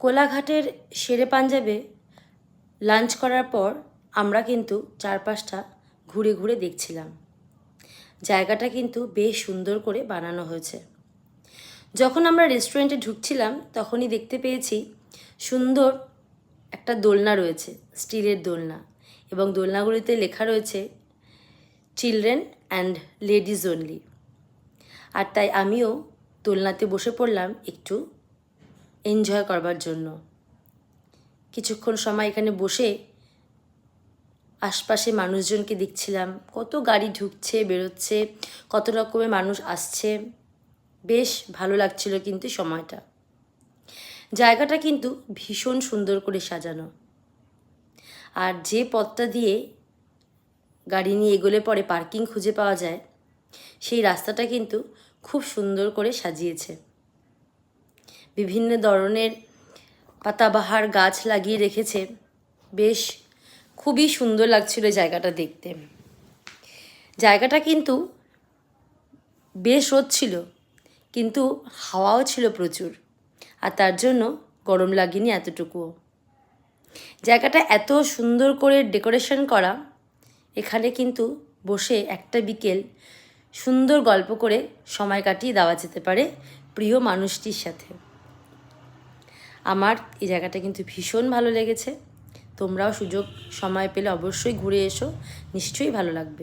কোলাঘাটের শেরে পাঞ্জাবে লাঞ্চ করার পর আমরা কিন্তু চারপাশটা ঘুরে ঘুরে দেখছিলাম। জায়গাটা কিন্তু বেশ সুন্দর করে বানানো হয়েছে। যখন আমরা রেস্টুরেন্টে ঢুকছিলাম তখনই দেখতে পেয়েছি সুন্দর একটা দোলনা রয়েছে, স্টিলের দোলনা, এবং দোলনাগুলিতে লেখা রয়েছে চিলড্রেন অ্যান্ড লেডিজ অনলি। আর তাই আমিও দোলনাতে বসে পড়লাম একটু এনজয় করবার জন্য। কিছুক্ষণ সময় এখানে বসে আশপাশে মানুষজনকে দেখছিলাম, কত গাড়ি ঢুকছে বেরোচ্ছে, কত রকমের মানুষ আসছে। বেশ ভালো লাগছিল কিন্তু সময়টা। জায়গাটা কিন্তু ভীষণ সুন্দর করে সাজানো। আর যে পথটা দিয়ে গাড়ি নিয়ে এগোলে পরে পার্কিং খুঁজে পাওয়া যায়, সেই রাস্তাটা কিন্তু খুব সুন্দর করে সাজিয়েছে। বিভিন্ন ধরনের পাতাবাহার গাছ লাগিয়ে রেখেছে। বেশ খুবই সুন্দর লাগছিল জায়গাটা দেখতে। জায়গাটা কিন্তু বেশ রোদ ছিল, কিন্তু হাওয়াও ছিল প্রচুর, আর তার জন্য গরম লাগেনি এতটুকুও। জায়গাটা এত সুন্দর করে ডেকোরেশন করা, এখানে কিন্তু বসে একটা বিকেল সুন্দর গল্প করে সময় কাটিয়ে দেওয়া যেতে পারে প্রিয় মানুষটির সাথে। আমার এই জায়গাটা কিন্তু ভীষণ ভালো লেগেছে। তোমরাও সুযোগ সময় পেলে অবশ্যই ঘুরে এসো, নিশ্চয়ই ভালো লাগবে।